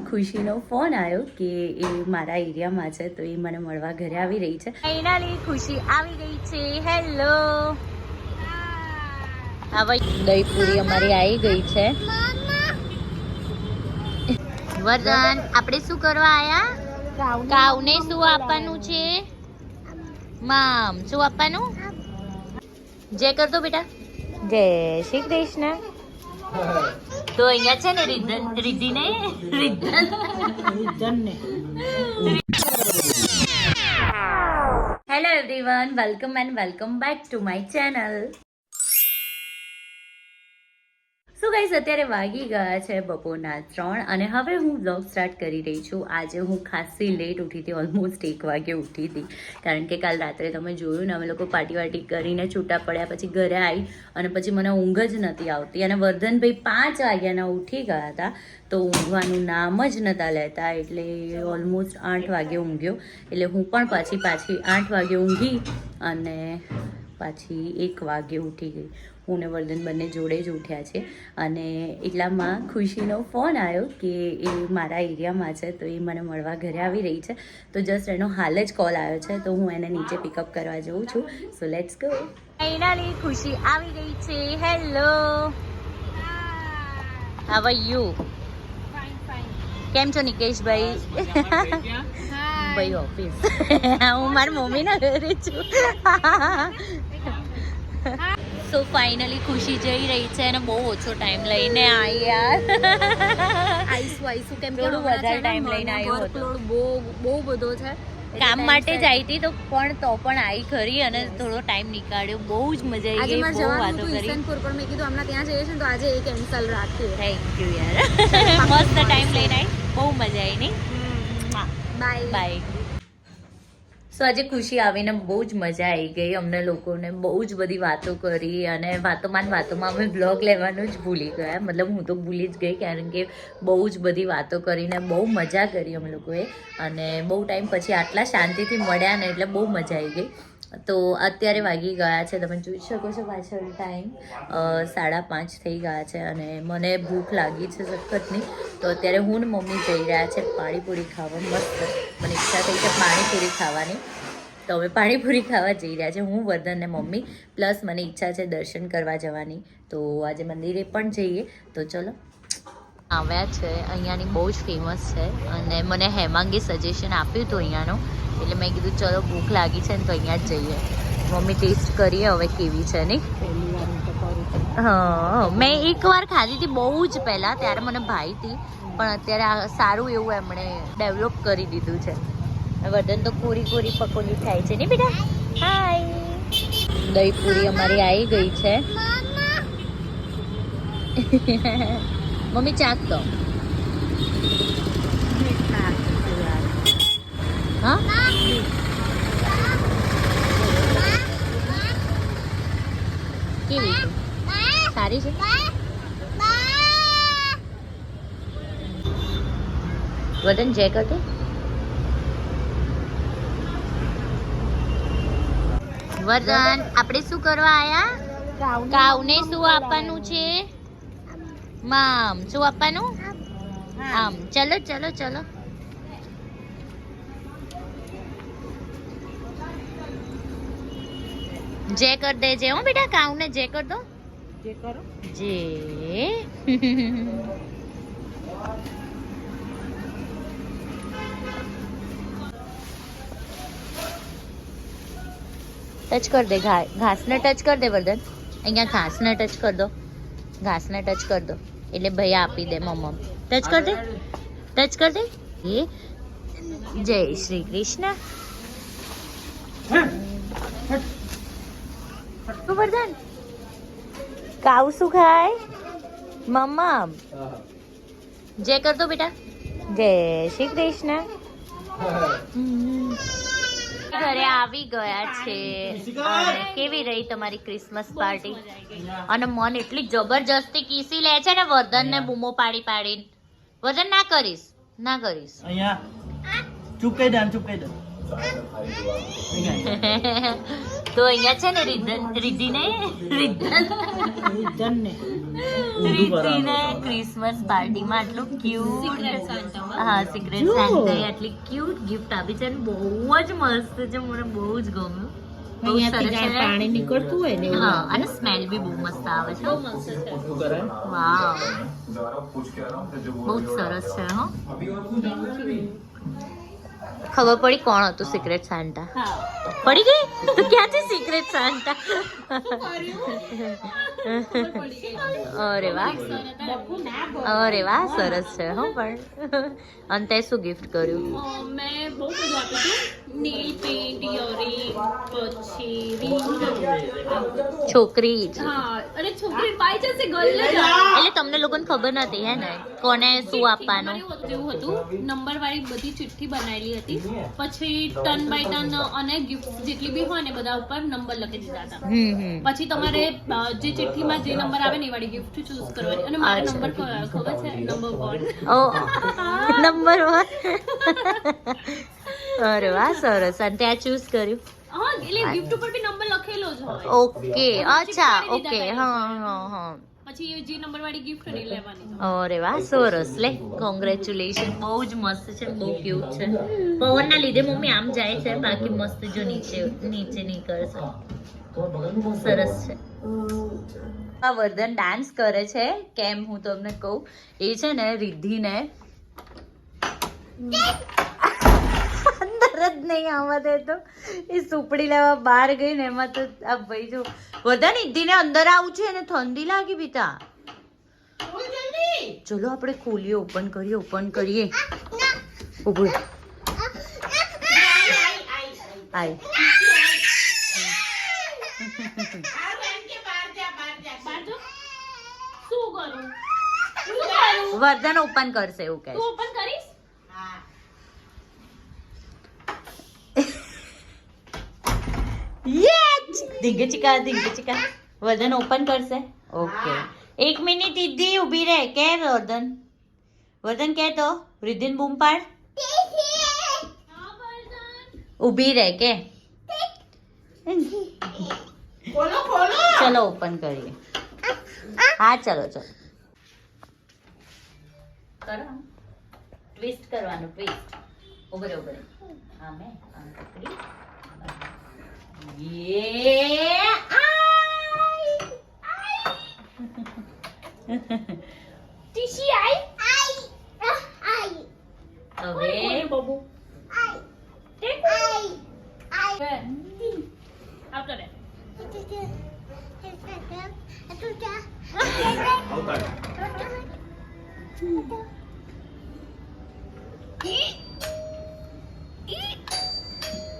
ખુશીનો ફોન આવ્યો કે એ મારા એરિયામાં છે તો એ મને મળવા ઘરે આવી રહી છે. ફાઇનલી ખુશી આવી ગઈ છે. હેલો. હવે દહીપુરી અમારી આવી ગઈ છે. વરદાન આપણે શું કરવા આયા? કાઉને શું આપવાનું છે? મામ શું આપવાનું? જય કર દો બેટા. જય શ્રી કૃષ્ણ. તો અહીંયા છે ને રિદ્ધિ ને hello everyone, welcome and welcome back to my channel. So guys, અત્યારે વાગી ગયા છે બપોરના 3 અને હવે હું બ્લોગ સ્ટાર્ટ કરી રહી છું. આજે હું ખાસી લેટ ઉઠી હતી, ઓલમોસ્ટ 1 વાગે ઉઠી હતી, કારણ કે કાલ રાત્રે તમે જોયું ને અમે લોકો પાર્ટી વાર્ટી કરીને છૂટા પડ્યા, પછી ઘરે આવી અને પછી મને ઊંઘ જ નથી આવતી અને વર્ધનભાઈ 5 વાગ્યાના ઉઠી ગયા હતા તો ઊંઘવાનું નામ જ નહોતા લેતા, એટલે ઓલમોસ્ટ 8 વાગે ઊંઘ્યો. એટલે હું પણ પાછી 8 વાગે ઊંઘી અને પાછી 1 વાગે ઉઠી ગઈ. હું ને વર્ધન બંને જોડે જ ઉઠ્યા છે અને એટલામાં ખુશીનો ફોન આવ્યો કે એ મારા એરિયામાં છે તો એ મને મળવા ઘરે આવી રહી છે. તો જસ્ટ એનો હાલ જ કોલ આવ્યો છે તો હું એને નીચે પિકઅપ કરવા જઉં છું. So let's go. ફાઇનલી ખુશી આવી ગઈ છે. હેલો. How are you? કેમ છો નિકેશભાઈ? ભાઈ ઓફિસ. હું મારી મમ્મીના ઘરે છું. સો ફાઇનલી ખુશી જઈ રહી છે અને બહુ ઓછો ટાઈમ લઈને આવી યાર. આઈશું કેમ કે થોડું વધારે ટાઈમ લઈને આવ્યો હતો. બહુ બધો છે. કામ માટે જ આવી હતી તો પણ આવી ખરી અને થોડો ટાઈમ નીકાળ્યો. બહુ જ મજા આવી ગઈ, બહુ વાતો કરી. પણ મેં કીધું હમણાં ત્યાં જઈએ છીએ તો આજે એ કેન્સલ રાખીએ. થેન્ક યુ યાર. મસ્ત ટાઈમ લઈને આવી, બહુ મજા આવી નહીં? Bye bye. સો આજે ખુશી આવીને બહુ જ મજા આવી ગઈ. અમને લોકોને બહુ જ બધી વાતો કરી અને વાતોમાં અમે બ્લોગ લેવાનું જ ભૂલી ગયા. મતલબ હું તો ભૂલી જ ગઈ, કારણ કે બહુ જ બધી વાતો કરીને બહુ મજા કરી અમે લોકોએ અને બહુ ટાઈમ પછી આટલા શાંતિથી મળ્યા ને એટલે બહુ મજા આવી ગઈ. તો અત્યારે વાગી ગયા છે, તમે જોઈ શકો છો પાછળ ટાઈમ 5:30 થઈ ગયા છે અને મને ભૂખ લાગી છે સખતની. તો અત્યારે હું ને મમ્મી જઈ રહ્યા છે પાણીપુરી ખાવા. મસ્ત મને ઈચ્છા થઈ છે પાણીપુરી ખાવાની, તો હવે પાણીપુરી ખાવા જઈ રહ્યા છે હું, વર્ધન ને મમ્મી. પ્લસ મને ઈચ્છા છે દર્શન કરવા જવાની, તો આજે મંદિરે પણ જઈએ. તો ચલો. આવ્યા છે, અહીંયાની બહુ જ ફેમસ છે અને મને હેમાંગે સજેશન આપ્યું હતું અહીંયાનું, એટલે મેં કીધું ચલો ભૂખ લાગી છે ને તો અહીંયા જ જઈએ. મમ્મી ટેસ્ટ કરીએ હવે કેવી છે નહીં. હા, મેં એકવાર ખાધી હતી બહુ જ પહેલાં, ત્યારે મને ભાઈ હતી, પણ અત્યારે સારું એવું એમણે ડેવલપ કરી દીધું છે. વર્ધન તો પૂરી પકોડી થાય છે ને બેટા. હાય. દહીપુરી અમારી આવી ગઈ છે. મમ્મી ચાક તો. હા, કેવી છે? સારી છે. વર્ધન જય કરતો. વર્ધન આપણે શું કરવા આયા? કાઉને શું આપવાનું છે? મામ શું આપવાનું? આમ ચલો ચલો ચલો. જય કર દેજે હો બેટા, કાઉને જય કર દો. જય કરો. જય. ટચ કર દે, ઘાસને ટચ કર દે વર્ધન. અહીંયા ઘાસને ટચ કર દો, ઘાસને ટચ કર દો એટલે ભૈયા આપી દે. મમ્મા ટચ કર દે, ટચ કર દે. એ જય શ્રી કૃષ્ણ. વર્ધન કાઉ શું ખાય? મમ્મા જય કર દો બેટા. જય શ્રી કૃષ્ણ. ઘરે આવી ગયા છે. અને કેવી રહી તમારી ક્રિસમસ પાર્ટી? અને મન એટલી જબરજસ્તી કીસી લે છે ને વર્ધન ને બૂમો પાડી પાડીને. વર્ધન ના કરીશ, ના કરીશ. અહીંયા ચૂપ કહી દે, ચૂપ કહી દે. તો અહીંયા છે ને રિદ્ધિને ક્રિસમસ પાર્ટીમાં આટલું ક્યુટ હા સિક્રેટ સાન્ટાએ આટલી ક્યુટ ગિફ્ટ આપી છે અને બહુ જ મસ્ત છે મને બહુ જ ગમ્યું બહુ સરસ છે પાણી નીકળતું હોય ને હા અને સ્મેલ બી બહુ મસ્ત આવે છે વાવ બહુ જ સરસ છે હો ખબર પડી કોણ હતું સિક્રેટ સાન્ટા પડી ગઈ તો ક્યાંથી સિક્રેટ સાન્ટા અરે વાહ સરસ છે હો પણ અને તે શું ગિફ્ટ કર્યું મેં બહુ બધું આપ્યું હતું નેલ પેન્ટ ઇયરિંગ પછી છોકરી જ હા અને છોકરી પાઈ જશે ગર્લ જ એટલે તમને લોકોને ખબર નથી હે ને કોને શું આપવાનું જેવું હતું નંબર વાળી બધી ચિઠ્ઠી બનાવેલી હતી પછી ટર્ન બાય ટર્ન અને ગિફ્ટ જેટલી બી હોય ને બધા ઉપર નંબર લખી દીધા હતા પછી તમારે જે ચિઠ્ઠીમાં જે નંબર આવે ને એ વાળી ગિફ્ટ ચૂઝ કરવાની અને મારો નંબર ખબર છે નંબર 1 ઓ નંબર 1 અરે વાહ સરસ અને ત્યાં ચૂઝ કર્યું હા એટલે ગિફ્ટ ઉપર બી નંબર લખેલો જ હોય ઓકે અચ્છા ઓકે હા હા હા પછી જે નંબર વાળી ગિફ્ટ ને એ લેવાની અરે વાહ સરસ લે કોંગ્રેચ્યુલેશન બહુ જ મસ્ત છે બહુ ક્યુટ છે પવનના લીધે મમ્મી આમ જાય છે બાકી મસ્ત જો નીચે નીકળશે સરસ છે આ વર્ધન ડાન્સ કરે છે કેમ હું તમને કહું એ છે ને રિદ્ધિને અંદર જ નહીં આવવા દેતો એ સુપડી લેવા બહાર ગઈ ને એમાં તો આ ભાઈ જો વર્ધન રિદ્ધિને અંદર આવું છે અને ઠંડી લાગી બીતા ચલો આપણે ખોલીએ ઓપન કરીએ ઉભું આય વર્ધન ઓપન કરશે એવું કહે ઓપન કરીશ ધીંગે ચીકા વર્ધન ઓપન કરશે ઓકે 1 મિનિટ દીદી ઊભી રહે કે વર્ધન કે તો રિદ્ધિન બૂમ પાડ ઊભી રહે કે ચલો ઓપન કરીએ હા ચલો કરો ટ્વિસ્ટ કરવાનું ટ્વિસ્ટ ઉભરે હા મેં આમ પકડી ટીશી આઈ હવે બબુ આવતો રે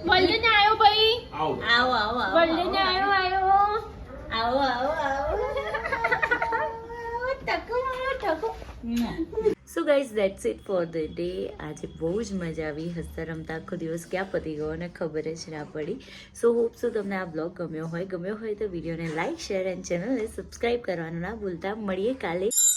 વર્લ્ડ આવ્યો ભાઈ આવો વર્લ્ડ આવ્યો so guys that's it for the day આજે બહુ જ મજા આવી હસતા રમતા આખો દિવસ ક્યાં પતી ગયો અને ખબર જ ના પડી સો હોપ સો તમને આ બ્લોગ ગમ્યો હોય તો વિડીયોને લાઇક શેર એન્ડ ચેનલને સબસ્ક્રાઈબ કરવાનું ના ભૂલતા મળીએ કાલે